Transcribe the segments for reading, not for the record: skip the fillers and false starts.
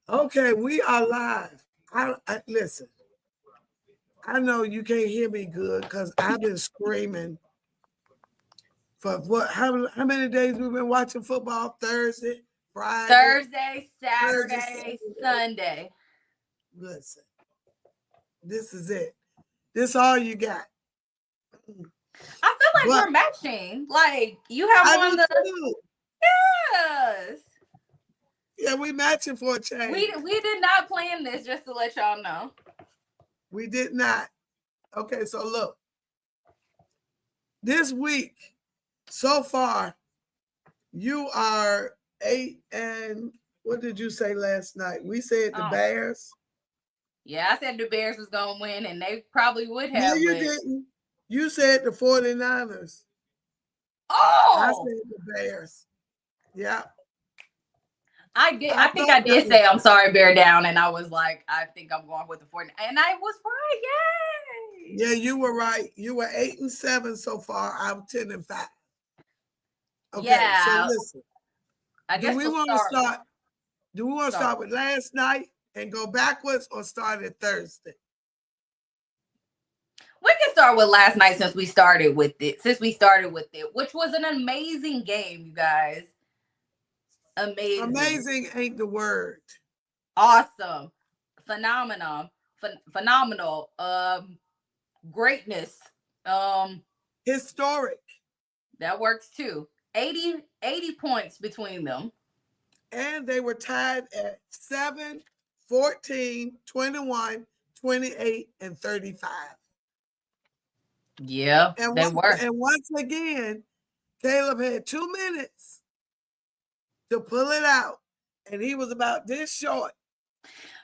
Okay, we are live. Listen. I know you can't hear me good because I've been screaming for what? How many days we've been watching football? Thursday, Friday, Thursday, Thursday, Saturday, Sunday. Listen, this is it. This all you got. I feel like we're matching. Like you have on the too. Yes. Yeah, we matching for a change. We did not plan this, just to let y'all know. We did not. Okay, so look. This week, so far, you are 8 and what did you say last night? We said the Bears. Yeah, I said the Bears was gonna win, and they probably would have. No, you didn't. You said the 49ers. Oh, I said the Bears. Yeah. I did. I think I did say I'm sorry, bear down, and I was like, I think I'm going with the 49ers, and I was right. Yay! Yeah, you were right. You were 8 and 7 so far. I'm 10 and 5. Okay, yeah. So listen. I guess do we want to start? Do we want to start with last night and go backwards, or start at Thursday? We can start with last night since we started with it. Which was an amazing game, you guys. Amazing ain't the word. Awesome. Phenomenal. Phenomenal. Greatness. Historic. That works too. 80 points between them. And they were tied at 7, 14, 21, 28, and 35. Yeah, they were. And once again, Caleb had 2 minutes to pull it out, and he was about this short.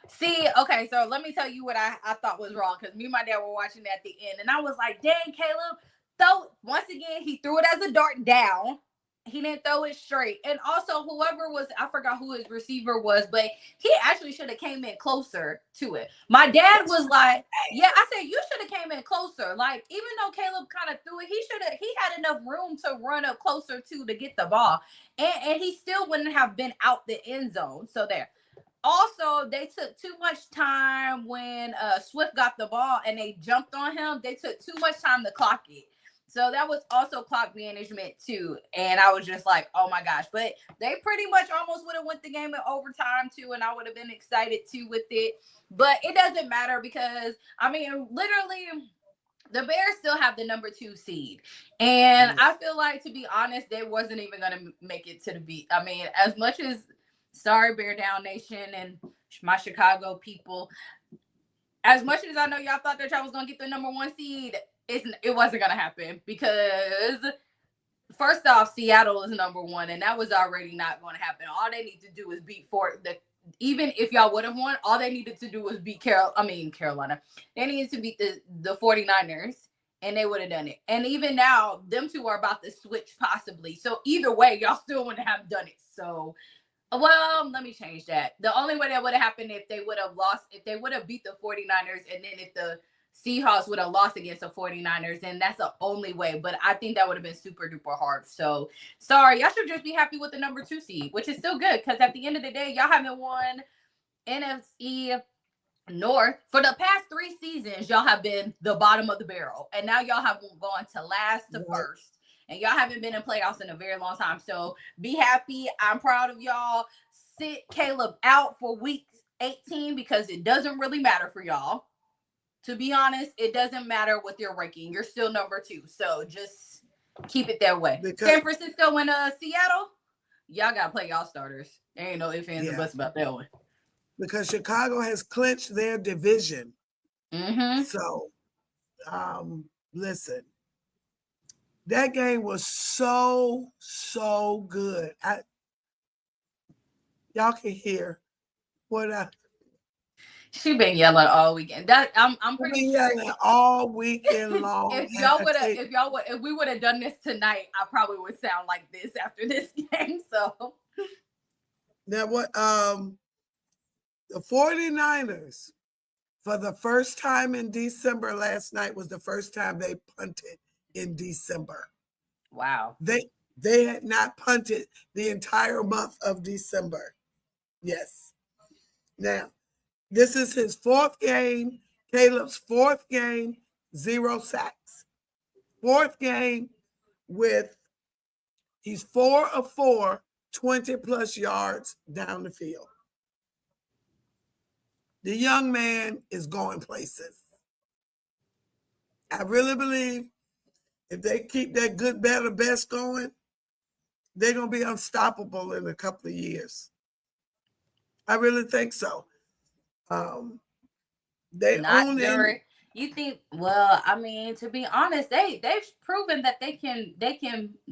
See, okay, so let me tell you what I thought was wrong, because me and my dad were watching at the end, and I was like, dang, Caleb. So once again, he threw it as a dart down. He didn't throw it straight. And also, whoever was, I forgot who his receiver was, but he actually should have came in closer to it. My dad was like, yeah, I said, you should have came in closer. Like, even though Caleb kind of threw it, he had enough room to run up closer to get the ball. And he still wouldn't have been out the end zone. So there. Also, they took too much time when Swift got the ball and they jumped on him. They took too much time to clock it. So that was also clock management too. And I was just like, oh my gosh. But they pretty much almost would have won the game in overtime too. And I would have been excited too with it. But it doesn't matter because, I mean, literally, the Bears still have the number 2 seed. And I feel like, to be honest, they wasn't even going to make it to the beat. I mean, as much as, sorry, Bear Down Nation and my Chicago people, as much as I know y'all thought that y'all was going to get the number 1 seed, it wasn't going to happen, because first off, Seattle is number 1, and that was already not going to happen. All they need to do is beat even if y'all would have won, all they needed to do was beat Carolina. They needed to beat the 49ers, and they would have done it. And even now, them two are about to switch possibly. So either way, y'all still wouldn't have done it. So, well, let me change that. The only way that would have happened if they would have lost, if they would have beat the 49ers, and then if the Seahawks would have lost against the 49ers, and that's the only way. But I think that would have been super duper hard. So sorry, y'all should just be happy with the number 2 seed, which is still good, because at the end of the day, y'all haven't won NFC North for the past 3 seasons. Y'all have been the bottom of the barrel, and now y'all have gone to last to first, and y'all haven't been in playoffs in a very long time. So be happy. I'm proud of y'all. Sit Caleb out for week 18 because it doesn't really matter for y'all. To be honest, it doesn't matter with your ranking. You're still number 2. So just keep it that way. San Francisco and Seattle, y'all got to play y'all starters. There ain't no ifs, ands, and buts about that one. Because Chicago has clinched their division. Mm-hmm. So, listen. That game was so good. Y'all can hear what she been yelling all weekend. That I'm pretty sure yelling all weekend long. if we would have done this tonight, I probably would sound like this after this game. So now what? The 49ers, for the first time in December last night, was the first time they punted in December. Wow. They had not punted the entire month of December. Yes. Now, this is his fourth game, Caleb's fourth game, 0 sacks. Fourth game with, he's 4 of 4, 20 plus yards down the field. The young man is going places. I really believe if they keep that good, better, best going, they're going to be unstoppable in a couple of years. I really think so. They Not own during. You think? Well, I mean, to be honest, they've proven that they can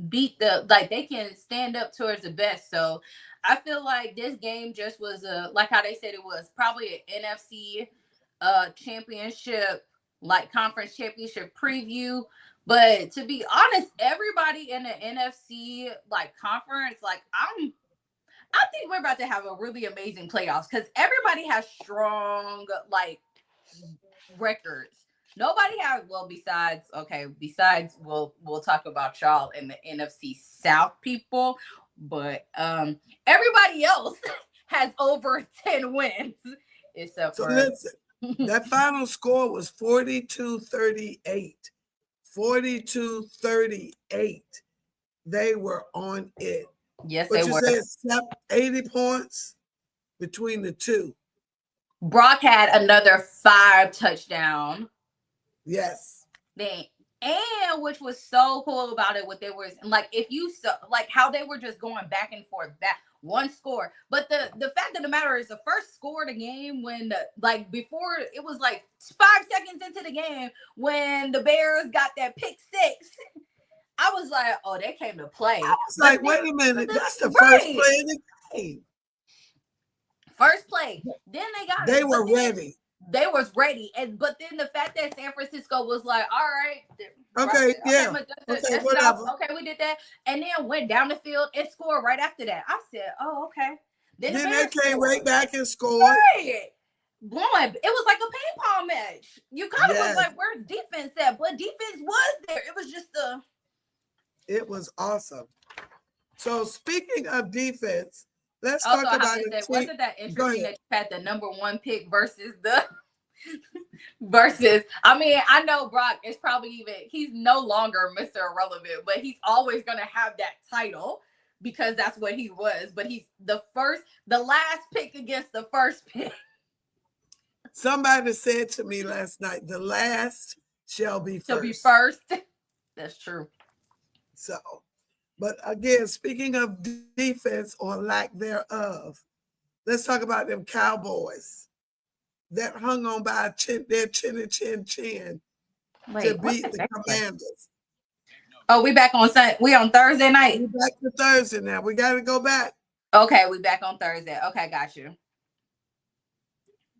beat they can stand up towards the best. So I feel like this game just was like how they said it was probably an NFC championship, like conference championship preview. But to be honest, everybody in the NFC like conference, like I think we're about to have a really amazing playoffs because everybody has strong like records. Nobody has besides we'll talk about y'all in the NFC South people, but everybody else has over 10 wins except for listen, that final score was 42-38. 42-38. They were on it. Yes, but they you were. said 80 points between the two. Brock had another 5 touchdown. Yes. And which was so cool about it, what they were like, if you saw like how they were just going back and forth, that one score. But the fact of the matter is, the first score of the game when before it was like 5 seconds into the game when the Bears got that pick 6. I was like, oh, they came to play. I was like, wait a minute, that's the first play of the game. First play. Then they were ready. They was ready. But then the fact that San Francisco was like, all right. Okay, yeah. Okay, whatever. Okay, we did that. And then went down the field and scored right after that. I said, oh, okay. Then they came right back and scored. Right. Boy, it was like a ping pong match. You kind of was like, where's defense at? But defense was there. It was just It was awesome. So speaking of defense, let's talk about it. Wasn't that interesting that you had the number 1 pick versus I mean, I know Brock is probably he's no longer Mr. Irrelevant, but he's always going to have that title because that's what he was. But he's the last pick against the first pick. Somebody said to me last night, the last shall be first. Shall be first. That's true. So, but again, speaking of defense or lack thereof, let's talk about them Cowboys that hung on by their chin to chin to beat the Commanders. Oh, we back on Sunday. We on Thursday night. We back to Thursday now. We got to go back. Okay, we back on Thursday. Okay, got you.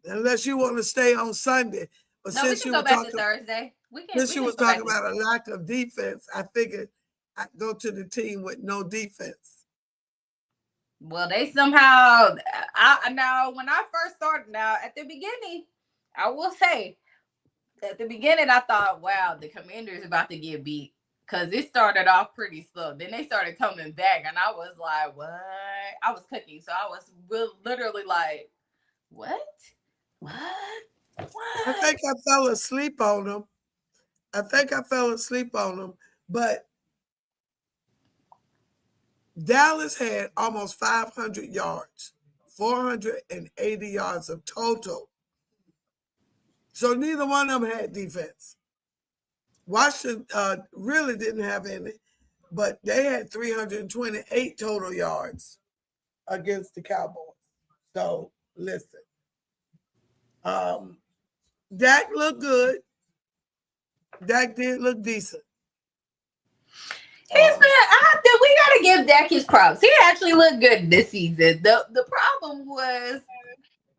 Unless you want to stay on Sunday, but no, since we can go back to Thursday. Since you were talking about a lack of defense, I figured I'd go to the team with no defense. Well, they somehow, now when I first started, at the beginning, I will say, at the beginning, I thought, wow, the Commanders about to get beat because it started off pretty slow. Then they started coming back, and I was like, what? I was cooking, so I was literally like, what? I think I fell asleep on them. But Dallas had almost 500 yards, 480 yards of total. So neither one of them had defense. Washington really didn't have any, but they had 328 total yards against the Cowboys. So listen, Dak looked good. Dak did look decent. We gotta give Dak his props. He actually looked good this season. The problem was,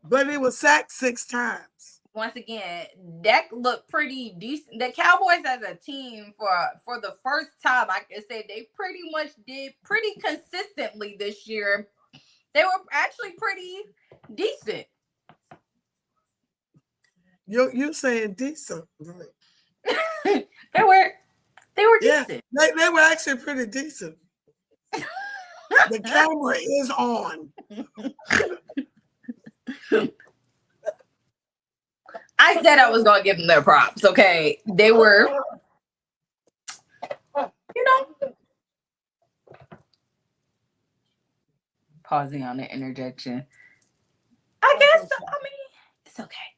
but he was sacked 6 times. Once again, Dak looked pretty decent. The Cowboys as a team, for the first time, I can say they pretty much did pretty consistently this year. They were actually pretty decent. You're saying decent, right? They were decent. They were actually pretty decent. The camera is on. said I was gonna give them their props. Okay, they were, you know, pausing on the interjection. I guess. I mean, it's okay.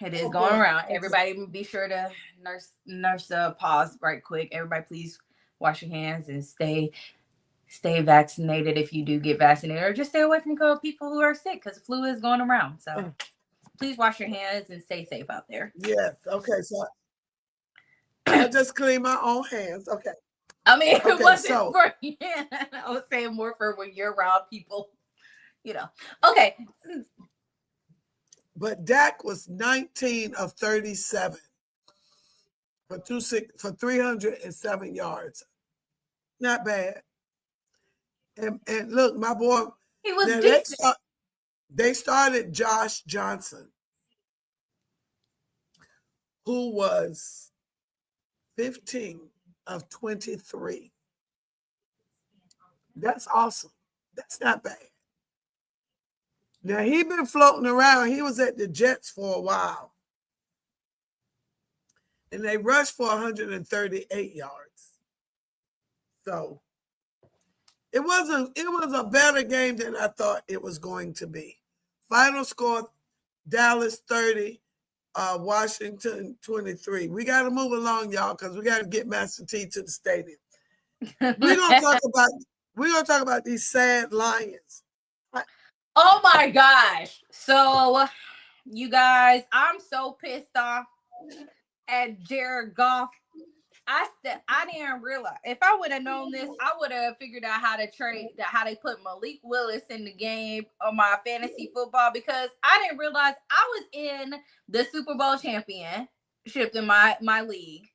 It is going around. Everybody, be sure to nurse pause right quick. Everybody, please wash your hands and stay vaccinated if you do get vaccinated, or just stay away from people who are sick because the flu is going around. So please wash your hands and stay safe out there. Yes. Okay. So I just clean my own hands. Okay. I mean, it wasn't for I was saying more for when you're around people, you know. Okay. But Dak was 19 of 37 for 307 yards. Not bad. And look, my boy, he was decent. They started Josh Johnson, who was 15 of 23. That's awesome. That's not bad. Now, he been floating around. He was at the Jets for a while. And they rushed for 138 yards. So it was a better game than I thought it was going to be. Final score, Dallas 30, Washington 23. We got to move along, y'all, because we got to get Master T to the stadium. We're gonna talk about these sad Lions. Oh my gosh. So you guys, I'm so pissed off at Jared Goff. I didn't realize. If I would have known this, I would have figured out how to put Malik Willis in the game on my fantasy football, because I didn't realize I was in the Super Bowl championship in my league.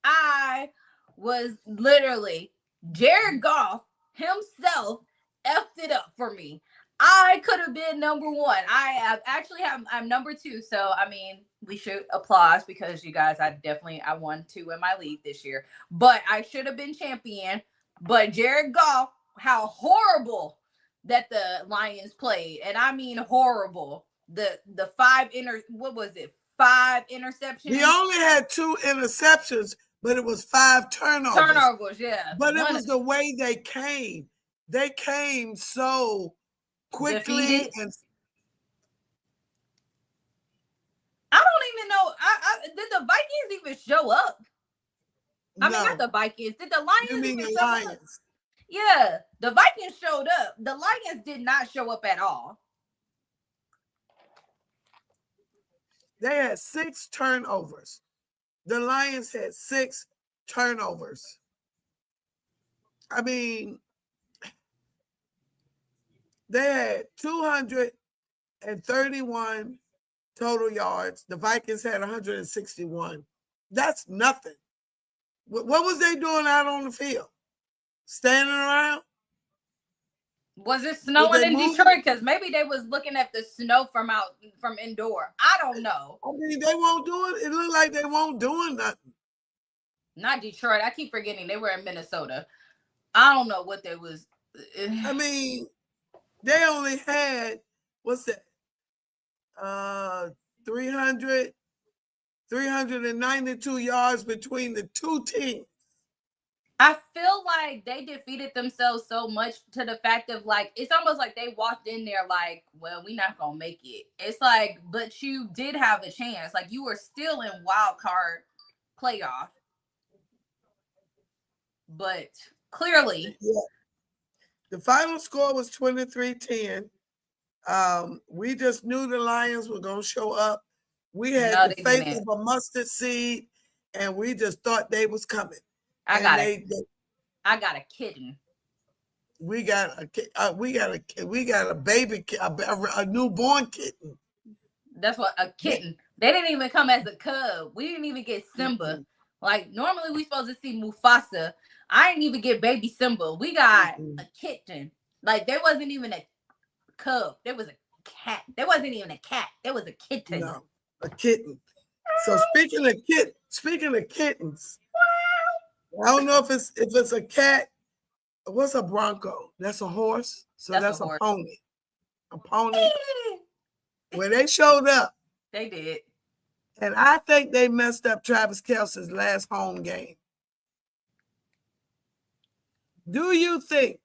I was literally, Jared Goff himself effed it up for me. I could have been number one. I'm number two. So, I mean, we should applause, because you guys, I won 2 in my league this year, but I should have been champion. But Jared Goff, how horrible that the Lions played. And I mean, horrible. The 5 interceptions? He only had 2 interceptions, but it was 5 turnovers. Yeah. But it was the way they came. They came so quickly defeated. And I don't even know. Did the Vikings even show up? I mean, not the Vikings. Did the Lions even show up? Yeah, the Vikings showed up. The Lions did not show up at all. They had 6 turnovers. The Lions had 6 turnovers. I mean, they had 231 total yards. The Vikings had 161. That's nothing. What was they doing out on the field? Standing around? Was it snowing in Detroit? Because maybe they was looking at the snow from indoor. I don't know. I mean, they won't do it. It looked like they won't doing nothing. Not Detroit. I keep forgetting they were in Minnesota. I don't know what they was. I mean, they only had, what's that? 392 yards between the 2 teams. I feel like they defeated themselves so much to the fact of, like, it's almost like they walked in there like, well, we're not going to make it. It's like, but you did have a chance. Like, you were still in wild card playoff. But clearly. Yeah. The final score was 23-10. We just knew the Lions were going to show up. We had the faith of a mustard seed, and we just thought they was coming. I got a kitten. We got a baby, a newborn kitten. That's what, a kitten. They didn't even come as a cub. We didn't even get Simba. Mm-hmm. Like, normally we supposed to see Mufasa. I didn't even get baby Simba. We got a kitten. Like, there wasn't even a cub. There was a cat. There wasn't even a cat. There was a kitten. No, a kitten. So speaking of kittens, I don't know if it's a cat. What's a bronco? That's a horse. So that's a pony. A pony. When they showed up, they did. And I think they messed up Travis Kelce's last home game. Do you think,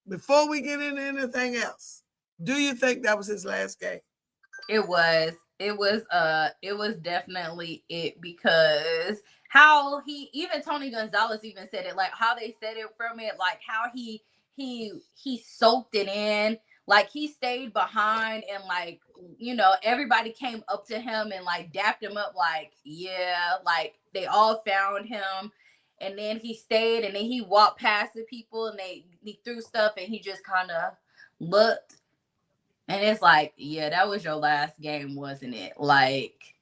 before we get into anything else, do you think that was his last game? It was. It was definitely it, because how he, even Tony Gonzalez even said it, like how they said it from it, like how he soaked it in, like he stayed behind, and like, you know, everybody came up to him and like dapped him up, like, yeah, like they all found him. And then he stayed, and then he walked past the people, and he threw stuff, and he just kind of looked. And it's like, yeah, that was your last game, wasn't it? Like,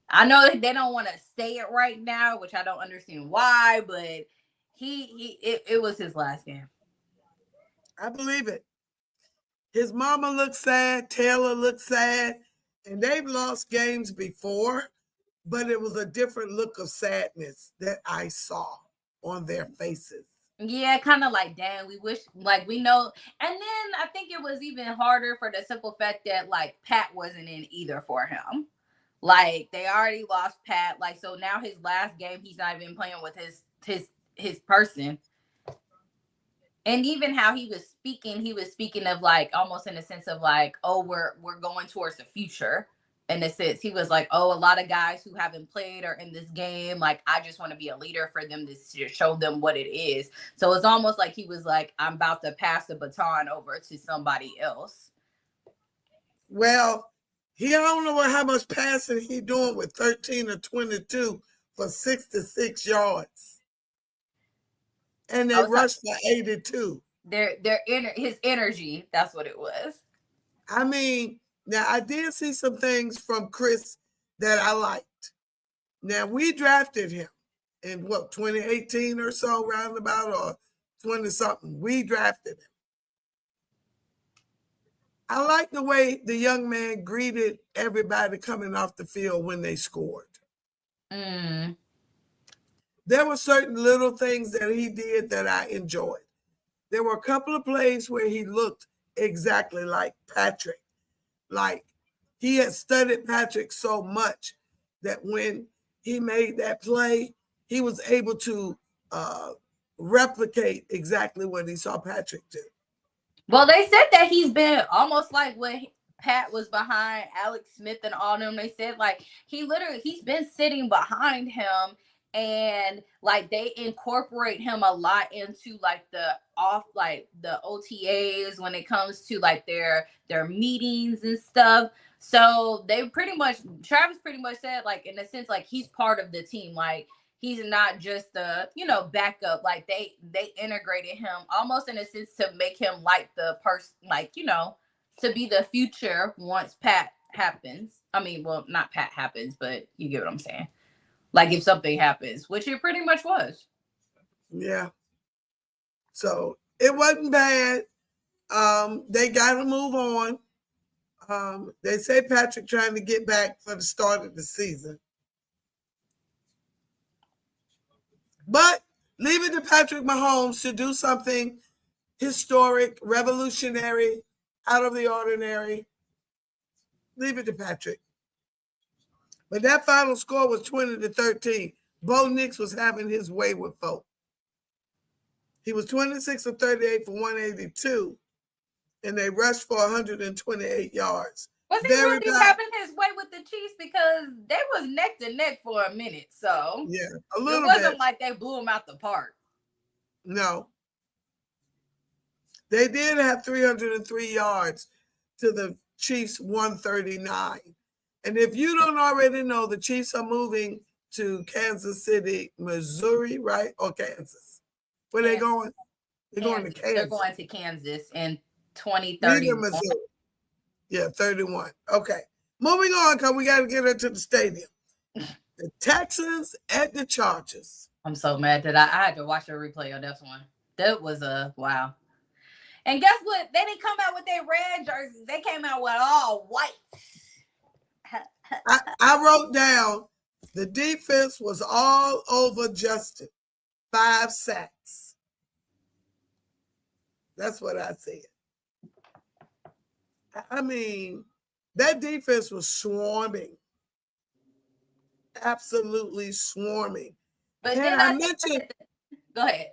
I know they don't want to say it right now, which I don't understand why, but it was his last game. I believe it. His mama looks sad, Taylor looks sad, and they've lost games before, but it was a different look of sadness that I saw on their faces. Yeah, kind of like, damn, we wish, like, we know. And then I think it was even harder for the simple fact that, like, Pat wasn't in either for him. Like, they already lost Pat. Like, so now his last game, he's not even playing with his person. And even how he was speaking of, like, almost in a sense of like, oh, we're going towards the future. In a sense, he was like, oh, a lot of guys who haven't played are in this game. Like, I just want to be a leader for them to show them what it is. So it's almost like he was like, I'm about to pass the baton over to somebody else. Well, I don't know how much passing he doing with 13 or 22 for 66 yards. And they rushed for 82. His energy, that's what it was. I mean, now I did see some things from Chris that I liked. Now we drafted him in 2018 or so, roundabout, or 20 something. We drafted him. I like the way the young man greeted everybody coming off the field when they scored. There were certain little things that he did that I enjoyed. There were a couple of plays where he looked exactly like Patrick. Like, he had studied Patrick so much that when he made that play, he was able to replicate exactly what he saw Patrick do. Well, they said that he's been almost like when Pat was behind Alex Smith and all them. They said like he's been sitting behind him, and like they incorporate him a lot into like the OTAs when it comes to like their meetings and stuff. So Travis pretty much said, like, in a sense, like he's part of the team. Like, he's not just a, backup. Like they integrated him almost in a sense to make him like the person, like, to be the future once Pat happens. I mean, well, not Pat happens, but you get what I'm saying. Like, if something happens, which it pretty much was. Yeah. So it wasn't bad. They got to move on. They say Patrick trying to get back for the start of the season. But leave it to Patrick Mahomes to do something historic, revolutionary, out of the ordinary. Leave it to Patrick. But that final score was 20-13. Bo Nix was having his way with folk. He was 26 of 38 for 182, and they rushed for 128 yards. Was he really having his way with the Chiefs? Because they was neck to neck for a minute. So yeah, a little bit. It wasn't like they blew him out the park. No. They did have 303 yards to the Chiefs 139. And if you don't already know, the Chiefs are moving to Kansas City, Missouri, right? Or Kansas. Where they going? They're going to Kansas. They're going to Kansas in 2031. Missouri. Yeah, 31. Okay. Moving on, because we got to get her to the stadium. The Texans at the Chargers. I'm so mad that I had to watch a replay of this one. That was wow. And guess what? They didn't come out with their red jerseys. They came out with all white. I wrote down the defense was all over Justin. 5 sacks. That's what I said. I mean, that defense was swarming. absolutely swarming. But Can then I I mention? go ahead.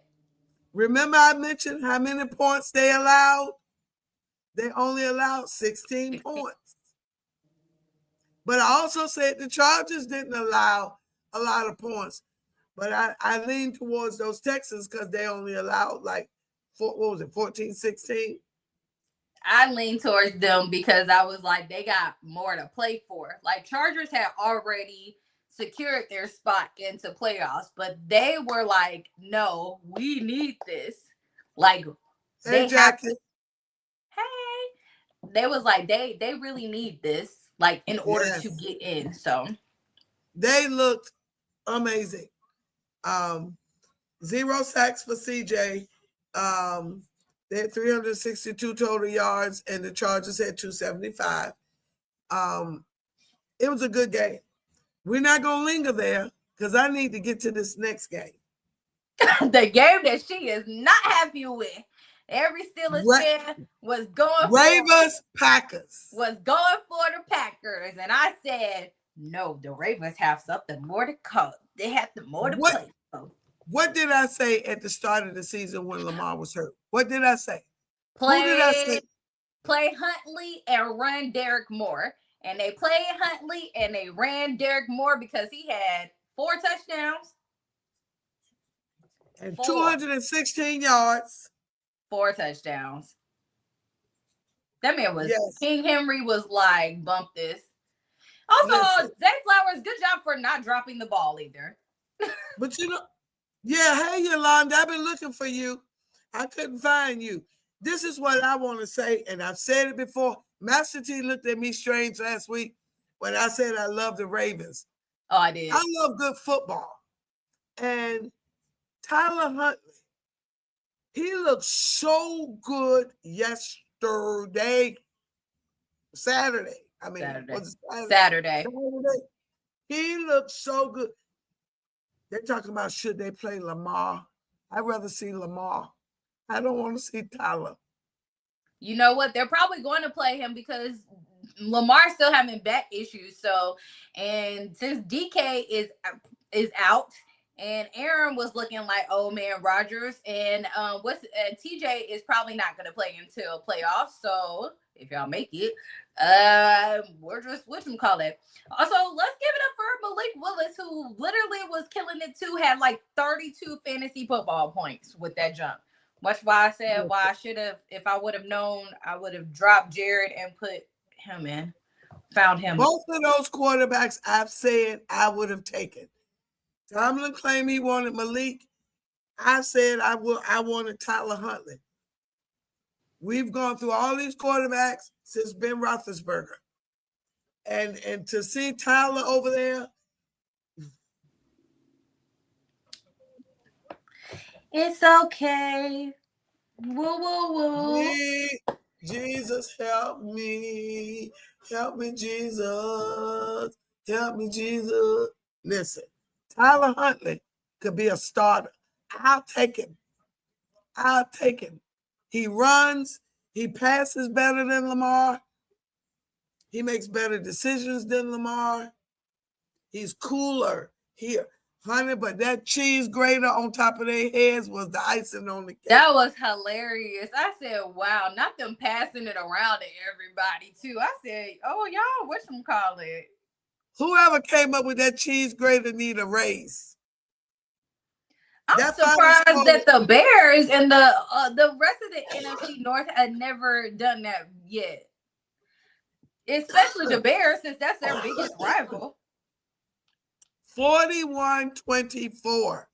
Remember, I mentioned how many points they allowed? They only allowed 16 points. But I also said the Chargers didn't allow a lot of points. But I lean towards those Texans because they only allowed like, what was it, 14, 16? I lean towards them because I was like, they got more to play for. Like, Chargers had already secured their spot into playoffs, but they were like, no, we need this. Like, Hey, Jackie. They was like, they really need this, like, in order Yes. to get in. So they looked amazing. 0 sacks for CJ. They had 362 total yards, and the Chargers had 275. It was a good game. We're not going to linger there because I need to get to this next game. the game that she is not happy with. Every Steelers fan was going Ravens Packers. Was going for the Packers. And I said, no, the Ravens have something more to come. They have more to play for. What did I say at the start of the season when Lamar was hurt? What did I say? Who did I say? Play Huntley and run Derek Moore. And they played Huntley and they ran Derek Moore because he had 4 touchdowns. And 216 yards. 4 touchdowns. That man was King Henry was like, bump this. Also, Zay Flowers, good job for not dropping the ball either. But hey Yolanda, I've been looking for you. I couldn't find you. This is what I want to say, and I've said it before. Master T looked at me strange last week when I said I love the Ravens. Oh, I did. I love good football. And Tyler Huntley, he looked so good Saturday. I mean, Saturday. He looked so good. They're talking about should they play Lamar. I'd rather see Lamar. I don't want to see Tyler. You know what? They're probably going to play him because Lamar's still having back issues. So, and since DK is out, and Aaron was looking like old man Rodgers, and TJ is probably not going to play until playoffs. So if y'all make it, we're just whatchamacallit. Also, let's give it up for Malik Willis, who literally was killing it too. Had like 32 fantasy football points with that jump. That's why I said I should have, if I would have known, I would have dropped Jared and put him in. Found him. Both of those quarterbacks I've said I would have taken. Tomlin claimed he wanted Malik. I said I wanted Tyler Huntley. We've gone through all these quarterbacks since Ben Roethlisberger. And to see Tyler over there. It's okay. Woo, woo, woo. Jesus, help me. Help me, Jesus. Help me, Jesus. Listen, Tyler Huntley could be a starter. I'll take him. He runs. He passes better than Lamar. He makes better decisions than Lamar. He's cooler here. Honey, but that cheese grater on top of their heads was the icing on the cake. That was hilarious. I said, wow, not them passing it around to everybody, too. I said, oh, y'all, whatchamacallit? Whoever came up with that cheese grater need a raise. I'm surprised that the Bears and the rest of the NFC North had never done that yet. Especially the Bears, since that's their biggest rival. 41-24.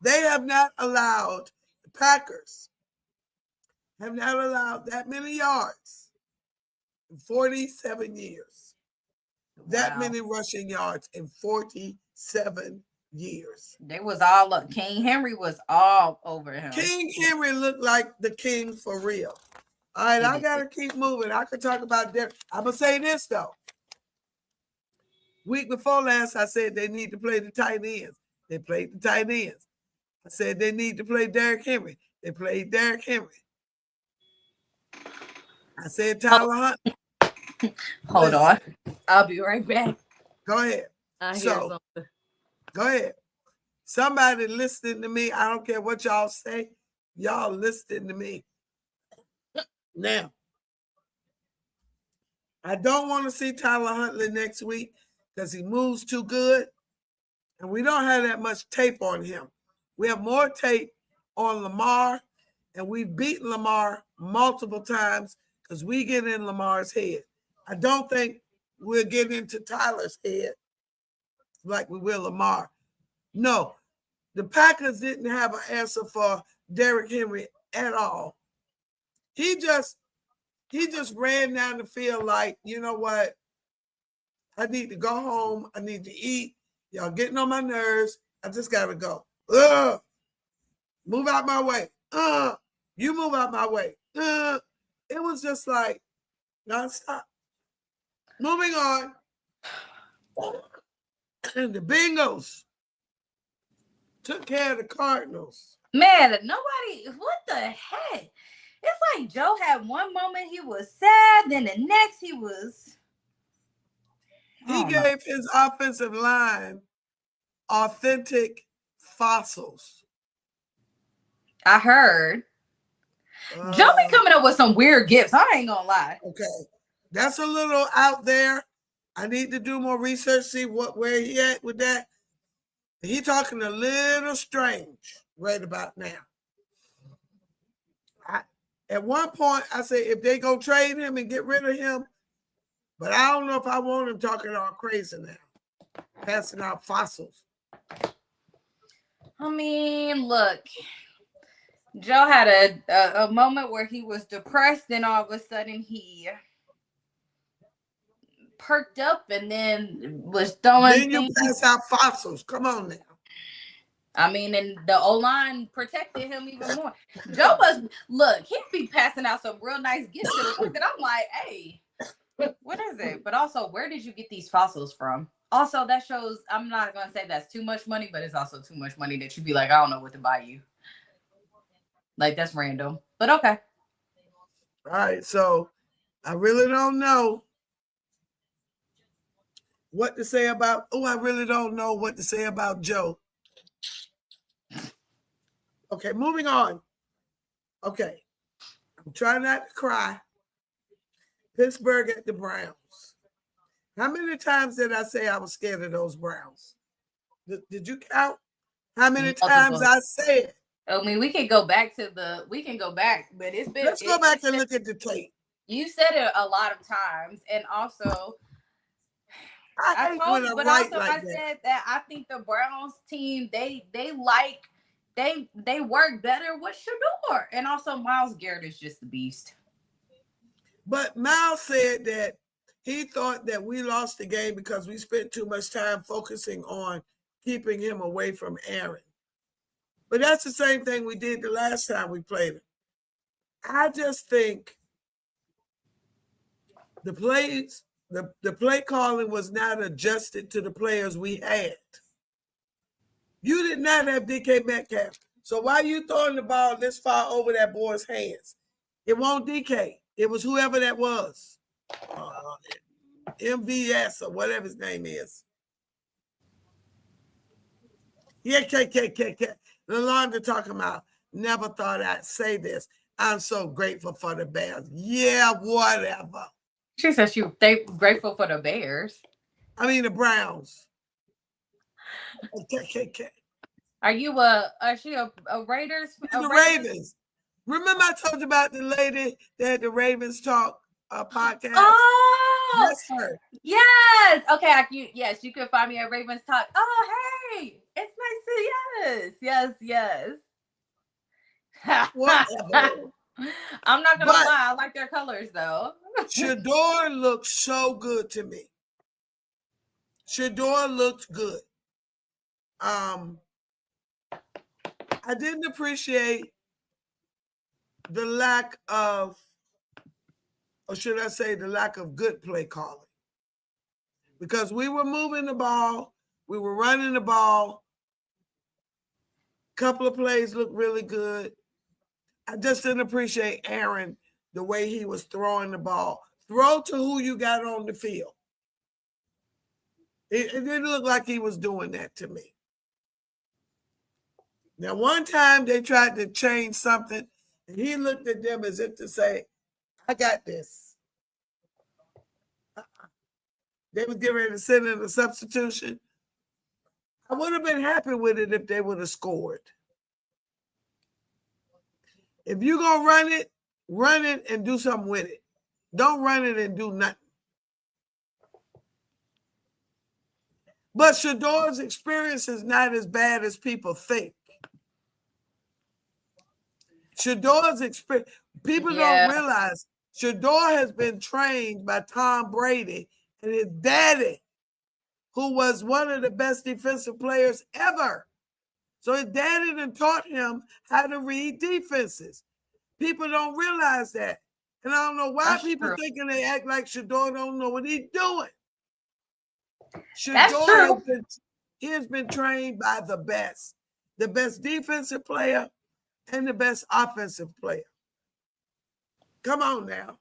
They have not allowed, the Packers have not allowed that many yards in 47 years. That many rushing yards in 47 years. They was all up. King Henry was all over him. King Henry looked like the king for real. All right, I got to keep moving. I could talk about Derek. I'm going to say this, though. Week before last, I said they need to play the tight ends. They played the tight ends. I said they need to play Derrick Henry. They played Derrick Henry. I said Tyler Hunt. Hold on. I'll be right back. Go ahead. I hear So, something. go ahead. Somebody listening to me, I don't care what y'all say, y'all listening to me. Now, I don't want to see Tyler Huntley next week because he moves too good. And we don't have that much tape on him. We have more tape on Lamar, and we've beaten Lamar multiple times because we get in Lamar's head. I don't think we'll get into Tyler's head like we will Lamar. No, the Packers didn't have an answer for Derrick Henry at all. He just ran down the field like, you know what? I need to go home. I need to eat. Y'all getting on my nerves. I just gotta go. Move out my way. You move out my way. It was just like nonstop. Moving on. And the Bengals took care of the Cardinals. Man, nobody, what the heck? It's like Joe had one moment he was sad, then the next he was. He gave his offensive line authentic fossils. I heard. Joe be coming up with some weird gifts. I ain't gonna lie. Okay. That's a little out there. I need to do more research, see where he at with that. He talking a little strange right about now. At one point, I say if they go trade him and get rid of him, but I don't know if I want him talking all crazy now, passing out fossils. I mean, look, Joe had a moment where he was depressed, and all of a sudden he perked up and then was throwing Then you pass out fossils. Come on now. I mean, and the O-line protected him even more. Joe was, look, he'd be passing out some real nice gifts to the point that I'm like, hey, what is it? But also, where did you get these fossils from? Also, that shows, I'm not going to say that's too much money, but it's also too much money that you'd be like, I don't know what to buy you. Like, that's random. But okay. All right, so I really don't know what to say about, I really don't know what to say about Joe. Okay, moving on. Okay, I'm trying not to cry. Pittsburgh at the Browns. How many times did I say I was scared of those Browns? Did you count? How many times I said? I mean, we can go back, but it's been. Let's go back and look at the tape. You said it a lot of times, and also, I said that I think the Browns team they work better with Shador, and also Myles Garrett is just the beast. But Myles said that he thought that we lost the game because we spent too much time focusing on keeping him away from Aaron. But that's the same thing we did the last time we played him. I just think the plays, the play calling was not adjusted to the players we had. You did not have DK Metcalf. So why are you throwing the ball this far over that boy's hands? It won't DK. It was whoever that was. MVS or whatever his name is. Yeah, KKKK. Lalonda talking about, never thought I'd say this. I'm so grateful for the Bears. Yeah, whatever. She said they grateful for the Bears. I mean the Browns. KKK. Are you a Raiders? The Ravens. Remember I told you about the lady that had the Ravens Talk podcast? Oh, that's her. Yes. Okay. Yes, you can find me at Ravens Talk. Oh, hey, it's nice to yes. Whatever. I'm not gonna lie. I like their colors though. Shador looks so good to me. Shador looked good. I didn't appreciate the lack of, or should I say the lack of good play calling. Because we were moving the ball, we were running the ball. A couple of plays looked really good. I just didn't appreciate Aaron, the way he was throwing the ball. Throw to who you got on the field. It didn't look like he was doing that to me. Now, one time they tried to change something, and he looked at them as if to say, I got this. They were getting ready to send in a substitution. I would have been happy with it if they would have scored. If you're going to run it and do something with it. Don't run it and do nothing. But Shedor's experience is not as bad as people think. Shedor's experience, people don't realize Shedor has been trained by Tom Brady and his daddy, who was one of the best defensive players ever. So his daddy done taught him how to read defenses. People don't realize that. And I don't know why people thinking they act like Shedor don't know what he's doing. Shedor has been trained by the best defensive player and the best offensive player. Come on now.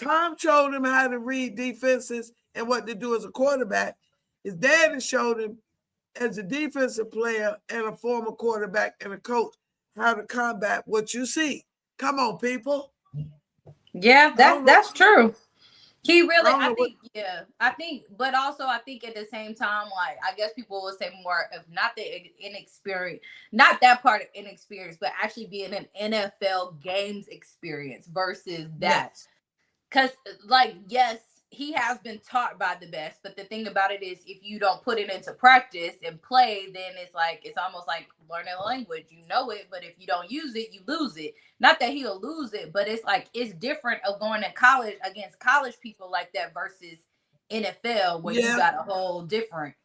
Tom showed him how to read defenses and what to do as a quarterback. His dad has showed him as a defensive player and a former quarterback and a coach how to combat what you see. Come on, people. Yeah, that's true. He really, I think, but also I think at the same time, like, I guess people will say more of not the inexperience, not that part of inexperience, but actually being an NFL games experience versus that. Because, like, yes, he has been taught by the best, but the thing about it is if you don't put it into practice and play, then it's almost like learning a language. You know it, but if you don't use it, you lose it. Not that he'll lose it, but it's like it's different of going to college against college people like that versus NFL where you got a whole different.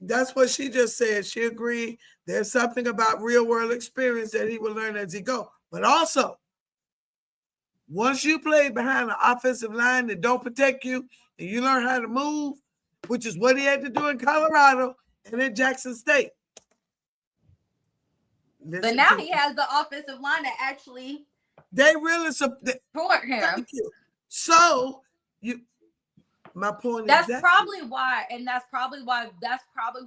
That's what she just said. She agreed. There's something about real world experience that he will learn as he go. But also, once you play behind an offensive line that don't protect you and you learn how to move, which is what he had to do in Colorado and in Jackson State. But now he has the offensive line that actually they really support him. Thank you. So my point is that's probably why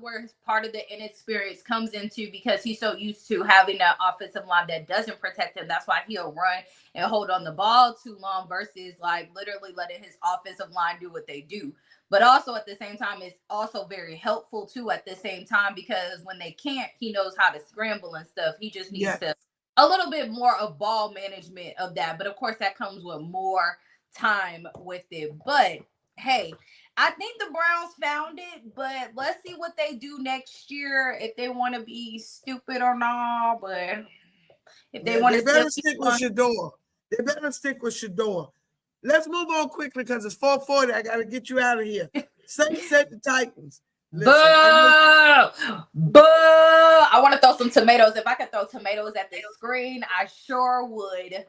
where part of the inexperience comes into, because he's so used to having an offensive line that doesn't protect him. That's why he'll run and hold on the ball too long versus like literally letting his offensive line do what they do. But also at the same time, it's also very helpful too at the same time, because when they can't, he knows how to scramble and stuff. He just needs to a little bit more of ball management of that. But of course that comes with more time with it. But hey, I think the Browns found it, but let's see what they do next year, if they want to be stupid or not. But if they want to, they better stick with Shedor. They better stick with Shedor. Let's move on quickly because it's 4:40. I got to get you out of here. Saints at the Titans. Boo! Boo! I want to throw some tomatoes. If I could throw tomatoes at the screen, I sure would.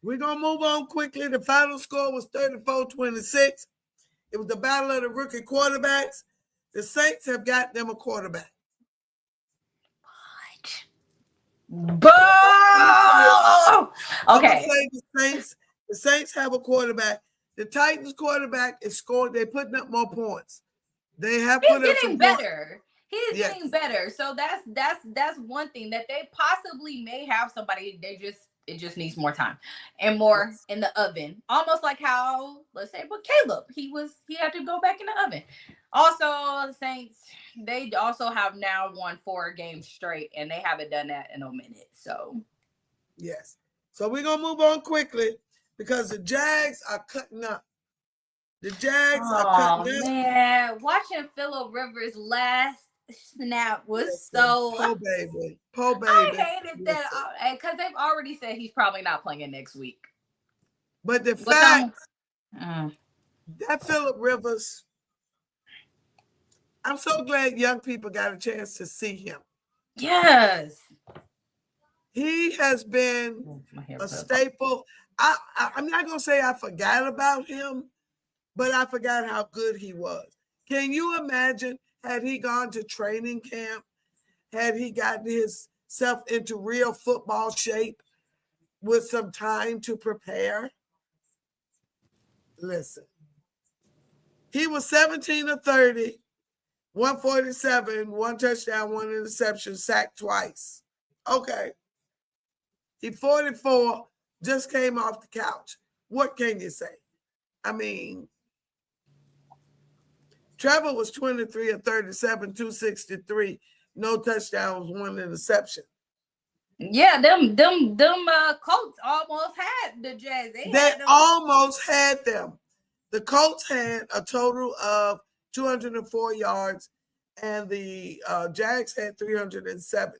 We're going to move on quickly. The final score was 34-26. It was the battle of the rookie quarterbacks. The Saints have got them a quarterback. What? Boo! Okay. The Saints have a quarterback. The Titans quarterback is scoring. They're putting up more points. They have put up some better. He's getting better. So that's one thing that they possibly may have somebody. It just needs more time and more in the oven. Almost like how, let's say, but Caleb, he had to go back in the oven. Also, the Saints, they also have now won 4 games straight, and they haven't done that in a minute. So, yes. So we're gonna move on quickly because the Jags are cutting up. The Jags are cutting up. Oh man, watching Phillip Rivers last snap was so poor baby. I hated that because they've already said he's probably not playing next week. But the fact that Phillip Rivers, I'm so glad young people got a chance to see him. Yes, he has been a staple. I'm not gonna say I forgot about him, but I forgot how good he was. Can you imagine? Had he gone to training camp, had he gotten himself into real football shape with some time to prepare? Listen, He was 17 of 30, 147, 1 touchdown, 1 interception, sacked twice. Okay. He 44, just came off the couch. What can you say? I mean, Trevor was 23 of 37, 263, no touchdowns, 1 interception. Yeah, them Colts almost had the Jazz. They almost had them. The Colts had a total of 204 yards, and the Jags had 370.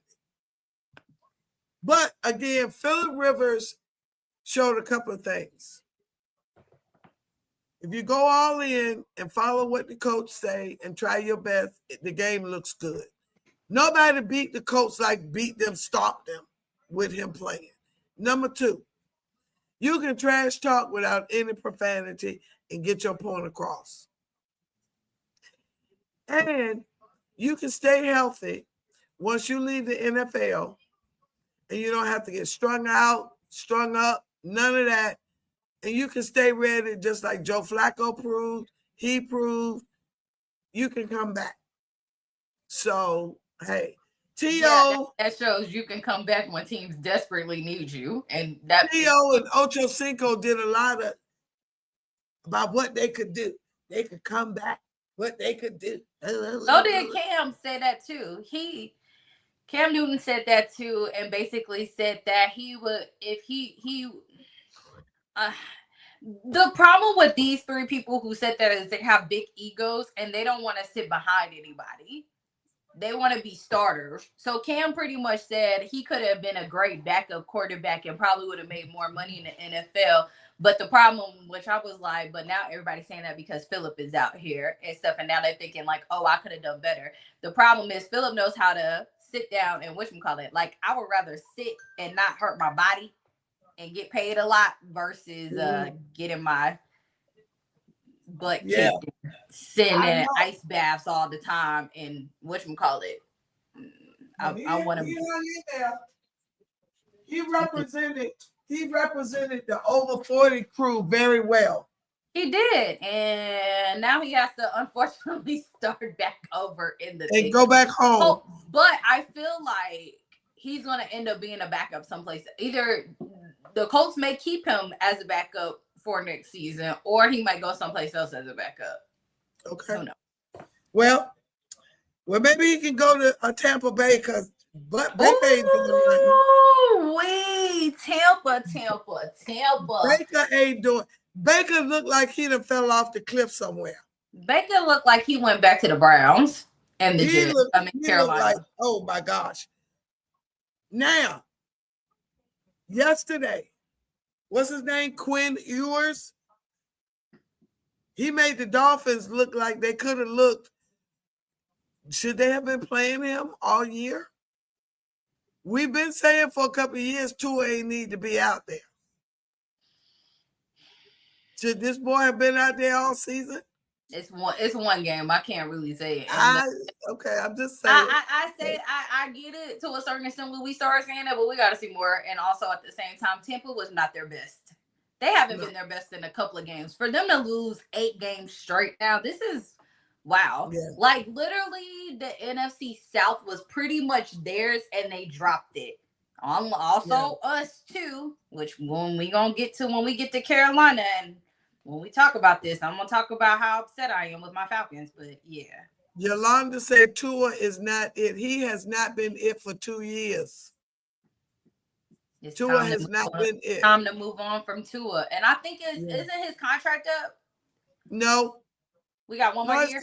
But again, Phillip Rivers showed a couple of things. If you go all in and follow what the coach say and try your best, the game looks good. Nobody beat the Colts like beat them, stopped them with him playing. Number 2, you can trash talk without any profanity and get your point across. And you can stay healthy once you leave the NFL, and you don't have to get strung out, strung up, none of that. And you can stay ready just like Joe Flacco proved. He proved you can come back. So, hey, T.O. that shows you can come back when teams desperately need you. And that T.O. and Ocho Cinco did a lot of about what they could do. They could come back, what they could do. So did Cam say that too. Cam Newton said that too, and basically said that he would, if he the problem with these 3 people who said that is they have big egos and they don't want to sit behind anybody. They want to be starters. So Cam pretty much said he could have been a great backup quarterback and probably would have made more money in the NFL. But the problem, which I was like, but now everybody's saying that because Phillip is out here and stuff. And now they're thinking like, oh, I could have done better. The problem is Phillip knows how to sit down and whatchamacallit. Like, I would rather sit and not hurt my body and get paid a lot versus getting my butt kicked, sitting in ice baths all the time and whatchamacallit. I want to. He represented the over 40 crew very well. He did, and now he has to unfortunately start back over in the and go back home. Oh, but I feel like he's going to end up being a backup someplace. Either the Colts may keep him as a backup for next season, or he might go someplace else as a backup. Okay. I don't know. Well, maybe he can go to Tampa Bay because Baker ain't doing nothing. Wait, Tampa. Baker ain't doing. Baker looked like he done fell off the cliff somewhere. Baker looked like he went back to the Browns and the Jets. Carolina. Like, oh my gosh. Now, yesterday, what's his name? Quinn Ewers. He made the Dolphins look like they could have looked. Should they have been playing him all year? We've been saying for a couple of years, Tua ain't need to be out there. Should this boy have been out there all season? It's one game. I can't really say it. Okay, I'm just saying. I get it to a certain extent when we started saying that, but we got to see more. And also at the same time, Tampa was not their best. They haven't been their best in a couple of games. For them to lose 8 games straight now, this is wow. Yeah. Like literally, the NFC South was pretty much theirs, and they dropped it. Also, us too, which when we get to Carolina and when we talk about this, I'm gonna talk about how upset I am with my Falcons. But yeah, Yolanda said Tua is not it. He has not been it for 2 years. Tua has not been it. Time to move on from Tua, and I think isn't his contract up? No, we got one more year.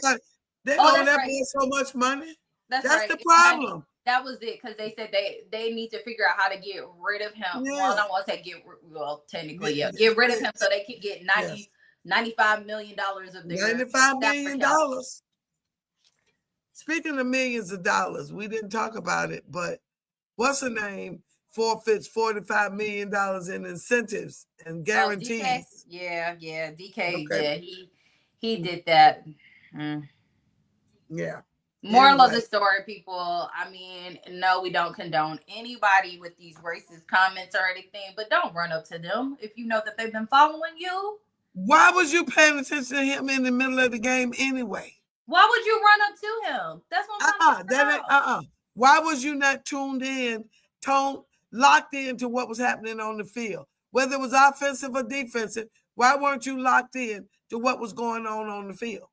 They owe that boy so much money. That's right. The problem. That was it, because they said they need to figure out how to get rid of him. Yeah. Well, I don't want to say technically, get rid of him so they can get $95 million of their $95 million. Speaking of millions of dollars, we didn't talk about it, but what's the name? Forfeits $45 million in incentives and guarantees. DK? Yeah, DK. Okay. Yeah, he did that. Yeah. Moral of the story, people. I mean, no, we don't condone anybody with these racist comments or anything, but don't run up to them if you know that they've been following you. Why was you paying attention to him in the middle of the game anyway? Why would you run up to him? That's what I'm trying to figure out. Why was you not locked into what was happening on the field? Whether it was offensive or defensive, why weren't you locked in to what was going on the field?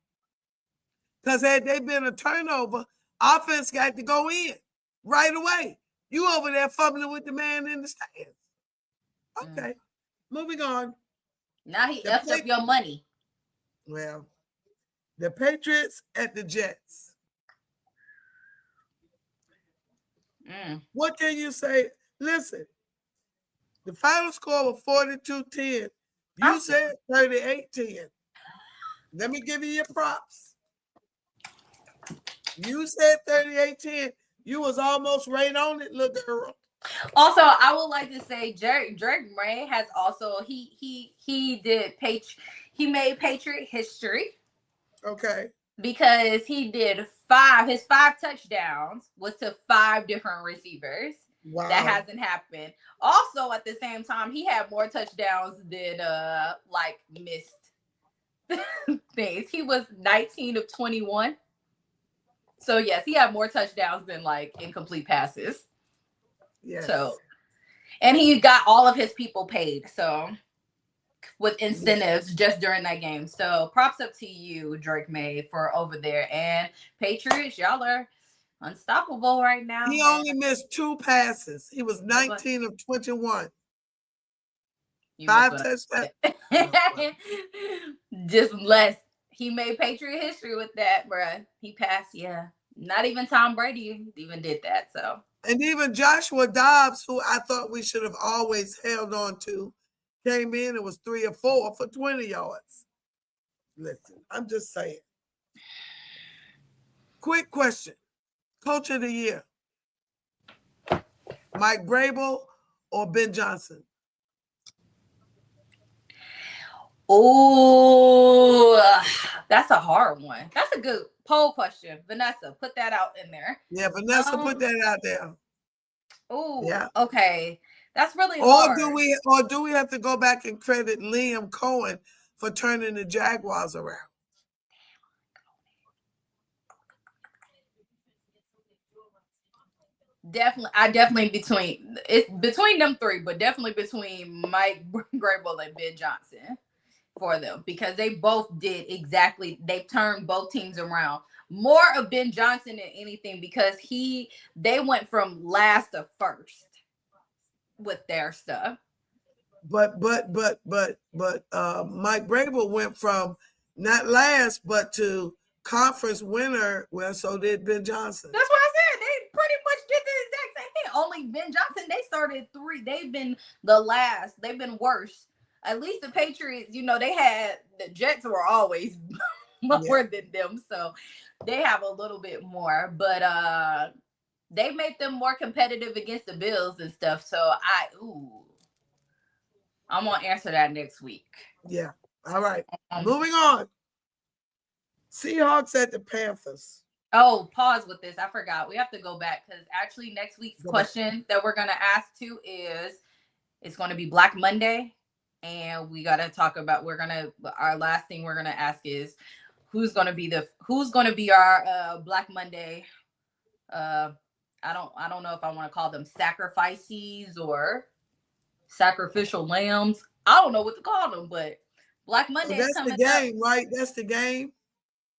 Because had they been a turnover, offense got to go in right away. You over there fumbling with the man in the stands. Okay, moving on. Now he effed up your money. Well, the Patriots at the Jets. What can you say? Listen, the final score was 42-10. You said 38-10. Let me give you your props. You said 38-10. You was almost right on it, little girl. Also, I would like to say Drake May has also he made Patriot history. Okay. Because he did his 5 touchdowns was to 5 different receivers. Wow. That hasn't happened. Also, at the same time, he had more touchdowns than missed things. He was 19 of 21. So yes, he had more touchdowns than incomplete passes. Yes. So, and he got all of his people paid. So, with incentives just during that game. So, props up to you, Drake May, for over there. And Patriots, y'all are unstoppable right now. He only missed 2 passes. He was 19 of 21. 5 touchdowns. Just less. He made Patriot history with that, bruh. He passed, yeah. Not even Tom Brady even did that, so. And even Joshua Dobbs, who I thought we should have always held on to, came in and was 3 or 4 for 20 yards. Listen, I'm just saying. Quick question. Coach of the year. Mike Vrabel or Ben Johnson? Oh, that's a hard one. That's a good poll question. Vanessa, put that out in there. Yeah, Vanessa, put that out there. Oh, yeah. Okay. That's really hard. Or do we have to go back and credit Liam Cohen for turning the Jaguars around? Definitely between them 3, but definitely between Mike Vrabel and Ben Johnson for them, because they both did they turned both teams around. More of Ben Johnson than anything, because they went from last to first with their stuff. But Mike Vrabel went from not last but to conference winner. Well, so did Ben Johnson. That's what I said. They pretty much did the exact same thing. Only Ben Johnson, they started 3. They've been the last. They've been worse. At least the Patriots, they had the Jets were always lower than them, so they have a little bit more. But they made them more competitive against the Bills and stuff. So I'm gonna answer that next week. Yeah. All right. Moving on. Seahawks at the Panthers. Oh, pause with this. I forgot. We have to go back, because actually next week's question that we're gonna ask too is it's gonna be Black Monday. And we got to talk about, our last thing we're going to ask is who's going to be our Black Monday. I don't know if I want to call them sacrifices or sacrificial lambs. I don't know what to call them, but Black Monday is coming up. That's the game, right? That's the game.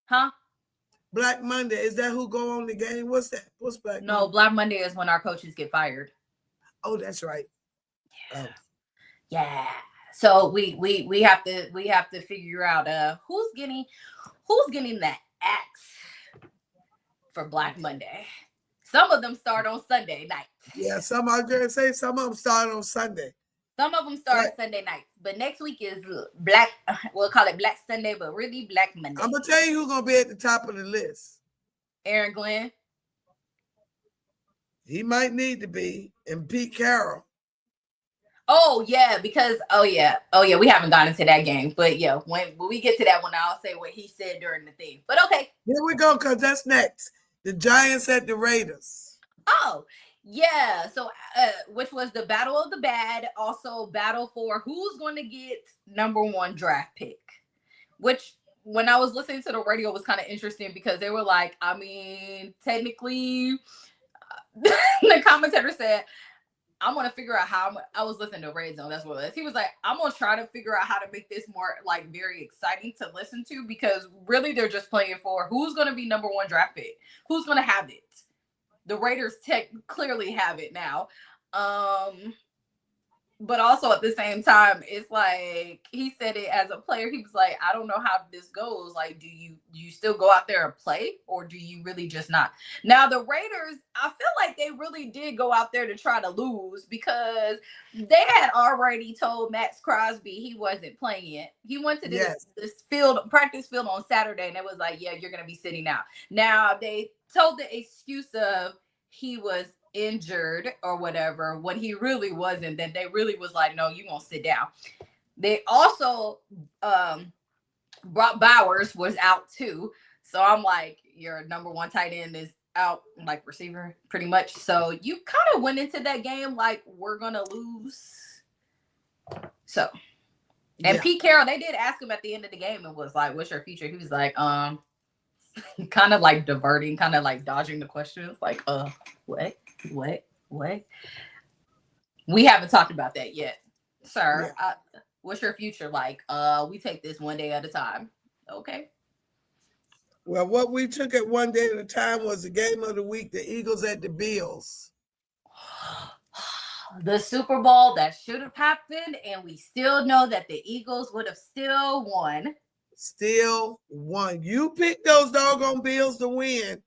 Huh? Black Monday. Is that who go on the game? What's that? What's Black Monday? No, Black Monday is when our coaches get fired. Oh, that's right. Yeah. Oh. Yeah. So we have to figure out who's getting that axe for Black Monday. Some of them start on Sunday night. Yeah, some of them start on Sunday. Some of them start Sunday nights, but next week is we'll call it Black Sunday, but really Black Monday. I'm gonna tell you who's gonna be at the top of the list. Aaron Glenn. He might need to be, and Pete Carroll. Oh yeah, because we haven't gotten to that game, but yeah, when we get to that one, I'll say what he said during the thing. But okay, here we go, because that's next. The Giants at the Raiders. Oh Yeah, so which was the battle of the bad, also battle for who's going to get number one draft pick. Which when I was listening to the radio was kind of interesting because they were like, I mean, technically, the commentator said, I'm gonna figure out how I was listening to Red Zone. That's what it was. He was like, I'm gonna try to figure out how to make this more like very exciting to listen to because really they're just playing for who's gonna be number one draft pick, who's gonna have it. The Raiders clearly have it now. But also at the same time, it's like he said it as a player. He was like, I don't know how this goes. Like, do you still go out there and play, or do you really just not? Now the Raiders, I feel like they really did go out there to try to lose because they had already told Max Crosby he wasn't playing it. He went to this practice field on Saturday, and it was like, yeah, you're gonna be sitting out. Now they told the excuse of he was injured or whatever when he really wasn't. Then they really was like, no, you won't sit down. They also Brock Bowers was out too, so I'm like, your number one tight end is out, like receiver pretty much, so you kind of went into that game like we're gonna lose. So and Pete Carroll, they did ask him at the end of the game and was like, what's your future? He was like, kind of like diverting, kind of like dodging the questions, like what we haven't talked about that yet, sir. What's your future like? We take this one day at a time. Okay. Well, what we took it one day at a time was the game of the week, the Eagles at the Bills. The Super Bowl that should have happened, and we still know that the Eagles would have still won. Still won. You picked those doggone Bills to win.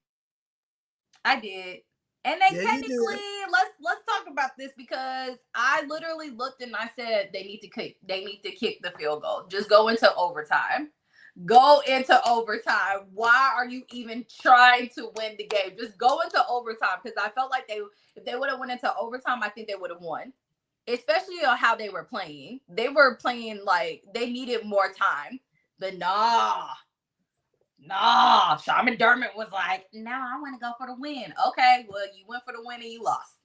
I did. And they technically, let's talk about this because I literally looked and I said they need to kick the field goal. Just go into overtime. Go into overtime. Why are you even trying to win the game? Just go into overtime because I felt like if they would have went into overtime, I think they would have won. Especially on how they were playing. They were playing like they needed more time. But nah. Sean McDermott was like, no, I want to go for the win. Okay, well, you went for the win and you lost.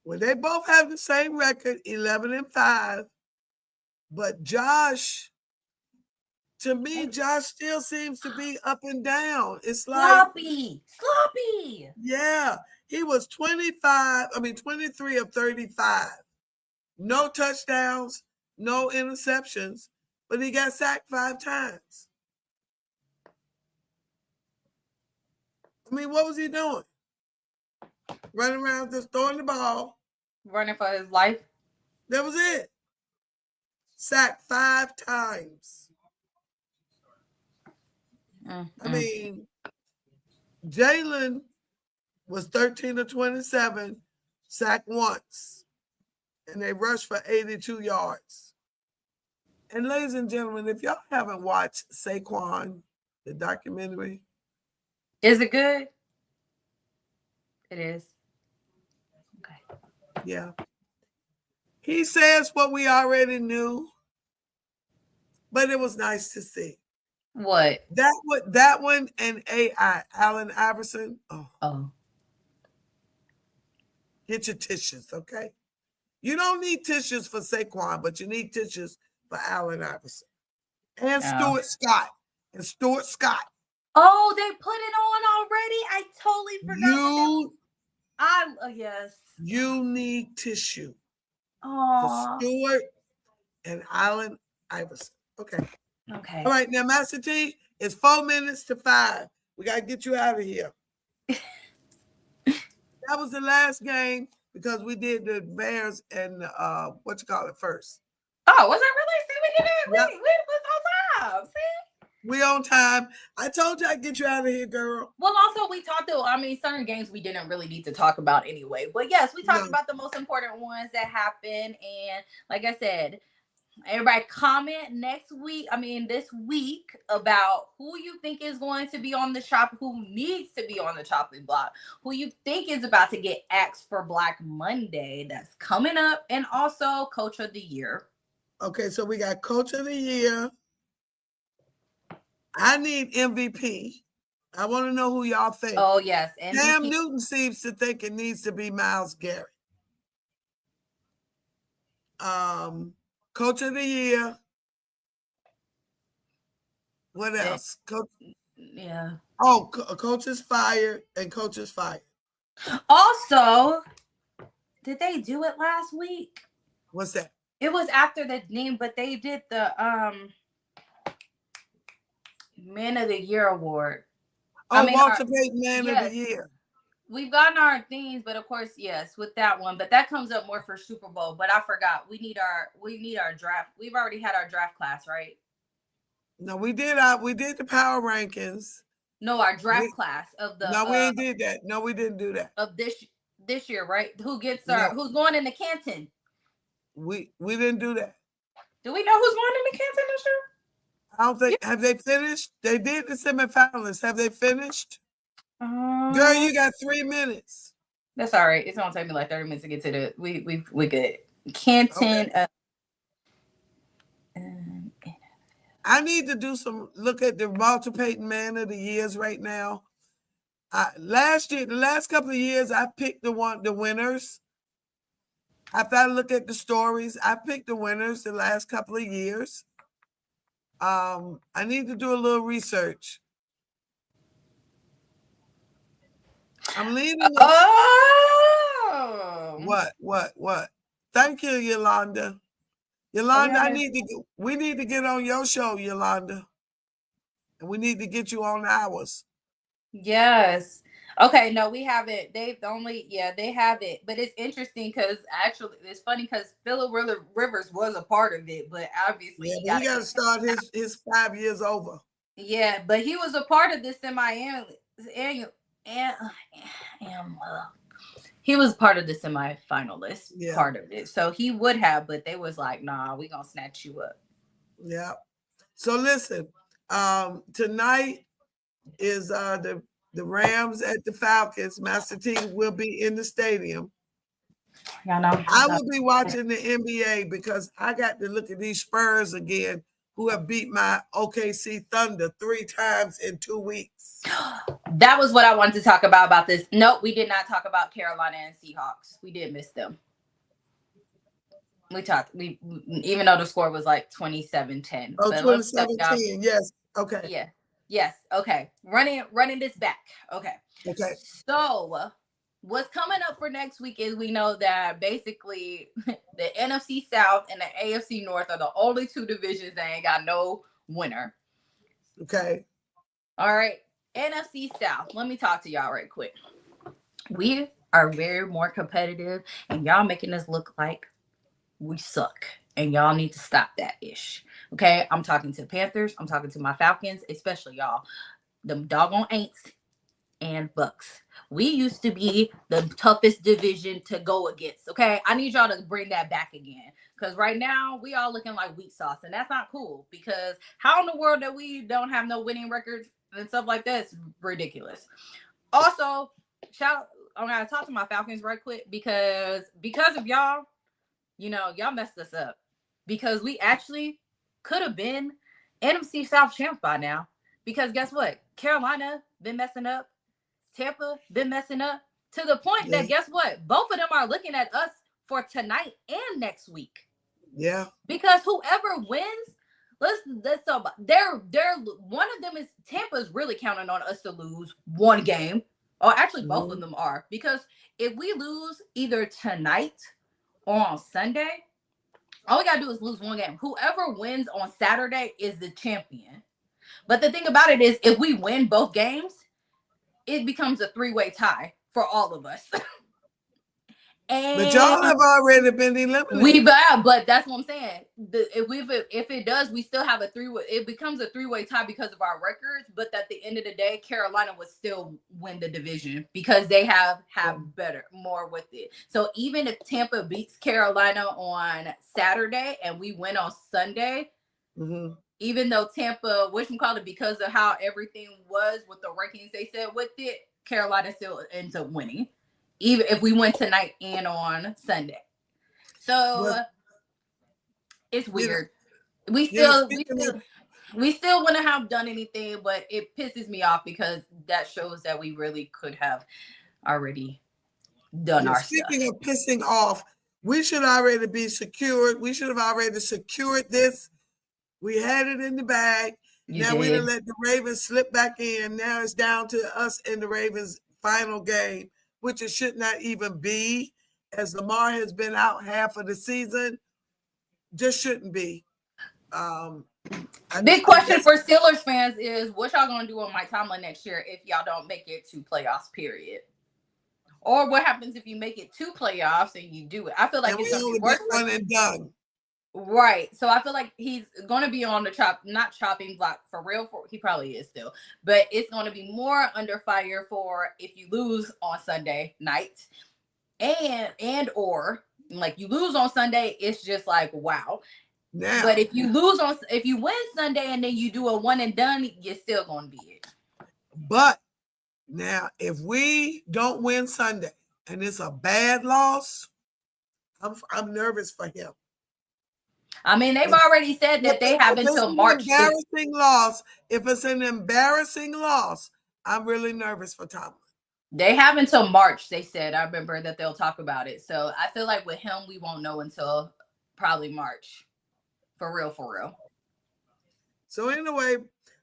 Well, they both have the same record, 11-5. But Josh, to me, Josh still seems to be up and down. It's like sloppy. Yeah, he was 23 of 35. No touchdowns, no interceptions, but he got sacked 5 times. I mean, what was he doing? Running around just throwing the ball. Running for his life. That was it. Sacked 5 times. I mean, Jalen was 13 of 27, sacked once, and they rushed for 82 yards. And ladies and gentlemen, if y'all haven't watched Saquon, the documentary. Is it good? It is. Okay. Yeah. He says what we already knew, but it was nice to see. What? That one and AI, Allen Iverson. Oh. Get your tissues, okay? You don't need tissues for Saquon, but you need tissues for Allen Iverson. And Stuart Scott. Oh, they put it on already? I totally forgot. Yes. You need tissue for Stuart and Allen Iverson. Okay. All right. Now, Master T, it's 4 minutes to 5. We got to get you out of here. That was the last game because we did the Bears and first. Oh, was it really? See, we did it. We was on time. See? We on time. I told you I'd get you out of here, girl. Well, also we talked certain games we didn't really need to talk about anyway. But yes, we talked about the most important ones that happened. And like I said, everybody comment this week about who you think is going to be on the who needs to be on the chopping block, who you think is about to get axed for Black Monday that's coming up, and also Coach of the Year. Okay, so we got Coach of the Year. I need MVP. I want to know who y'all think. Oh yes, and Cam Newton seems to think it needs to be Myles Garrett. Coach of the year. What else? Coach. Yeah. Oh, coach is fired and coach is fired. Also, did they do it last week? What's that? It was after the name, but they did the Man of the Year award. Oh, Walter Payton Man of the Year. We've gotten our things, but of course, yes, with that one. But that comes up more for Super Bowl. But I forgot. We need our draft. We've already had our draft class, right? No, we did the power rankings. No, our draft class of the. No, we did that. No, we didn't do that. Of this year, right? Who gets who's going into Canton? We didn't do that. Do we know who's going into Canton this year? I don't think. Have they finished? They did the semifinalists. Have they finished? Girl, you got 3 minutes. That's all right. It's gonna take me like 30 minutes to get to the. We good. Canton. Okay. I need to do some look at the Walter Payton Man of the Years right now. The last couple of years, I picked the winners. After I look at the stories, I picked the winners the last couple of years. I need to do a little research. I'm leaving. Oh, what? Thank you, Yolanda. Yolanda, we need to get on your show, Yolanda. And we need to get you on ours. Yes. Okay, no, we haven't. They have it. But it's interesting because actually it's funny because Phillip Rivers was a part of it, but obviously he got to start his 5 years over. Yeah, but he was a part of this he was part of the semi-finalist part of it. So he would have, but they was like, nah, we gonna snatch you up. Yeah. So listen, tonight is the Rams at the Falcons. Master T will be in the stadium. I will be watching the NBA because I got to look at these Spurs again, who have beat my OKC Thunder 3 times in 2 weeks. That was what I wanted to talk about this. Nope, we did not talk about Carolina and Seahawks. We did miss them. We even though the score was like 27-10. Oh, 27-10, yes. Okay. Yeah. Yes. Okay. Running this back. Okay. Okay. So what's coming up for next week is we know that basically the NFC South and the AFC North are the only 2 divisions that ain't got no winner. Okay. All right. NFC South. Let me talk to y'all right quick. We are very more competitive, and y'all making us look like we suck. And y'all need to stop that ish. Okay. I'm talking to the Panthers. I'm talking to my Falcons, especially y'all. Them doggone Aints and Bucks. We used to be the toughest division to go against. Okay. I need y'all to bring that back again. Because right now we all looking like weak sauce. And that's not cool. Because how in the world that we don't have no winning records and stuff like that is ridiculous. Also, I'm gonna talk to my Falcons right quick because of y'all, y'all messed us up. Because we actually could have been NFC South champs by now. Because guess what? Carolina been messing up. Tampa been messing up to the point that guess what? Both of them are looking at us for tonight and next week. Yeah. Because whoever wins, let's talk about they're one of them is Tampa's really counting on us to lose one game. Or actually both of them are. Because if we lose either tonight or on Sunday, all we gotta do is lose one game. Whoever wins on Saturday is the champion. But the thing about it is if we win both games, it becomes a 3-way tie for all of us. But y'all have already been eliminated. But that's what I'm saying. If it does, we still have a 3-way. It becomes a 3-way tie because of our records. But at the end of the day, Carolina would still win the division because they have more with it. So even if Tampa beats Carolina on Saturday and we win on Sunday, even though Tampa, because of how everything was with the rankings they said with it, Carolina still ends up winning. Even if we win tonight and on Sunday. So it's weird. We still wouldn't have done anything, but it pisses me off because that shows that we really could have already done our Speaking stuff. of pissing off, we should already be secured. We should have already secured this. We had it in the bag. Now we done let the Ravens slip back in. Now it's down to us in the Ravens' final game, which it should not even be, as Lamar has been out half of the season. Just shouldn't be. Big question for Steelers fans is, what y'all gonna do on Mike Tomlin next year if y'all don't make it to playoffs, period? Or what happens if you make it to playoffs and you do it? I feel like it's gonna be worse. One and done. Right. So I feel like he's going to be on the not chopping block for real. He probably is still, but it's going to be more under fire for if you lose on Sunday night or like you lose on Sunday, it's just like, wow. Now, but if you win Sunday and then you do a one and done, you're still going to be it. But now, if we don't win Sunday and it's a bad loss, I'm nervous for him. I mean, they've already said that they have until March. Embarrassing loss. If it's an embarrassing loss, I'm really nervous for Tomlin. They have until March, they said. I remember that they'll talk about it. So I feel like with him, we won't know until probably March. For real. So anyway,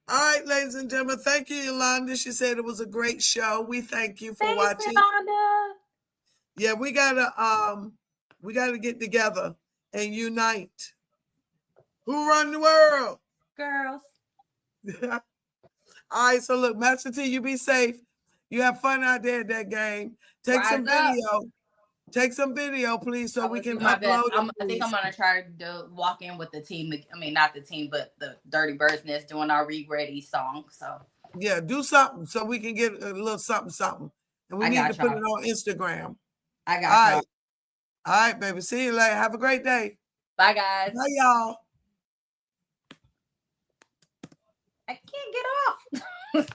all right, ladies and gentlemen, thank you, Yolanda. She said it was a great show. We thank you for watching. Yolanda. Yeah, we gotta get together and unite. Who run the world? Girls. All right, so look, Master T, you be safe. You have fun out there at that game. Take some video, please, so we can upload it. I think I'm going to try to walk in with the team. I mean, not the team, but the Dirty Birds Nest doing our Ready song. So yeah, do something so we can get a little something. And we need to put it on Instagram. I got y'all. All right, baby. See you later. Have a great day. Bye, guys. Bye, y'all.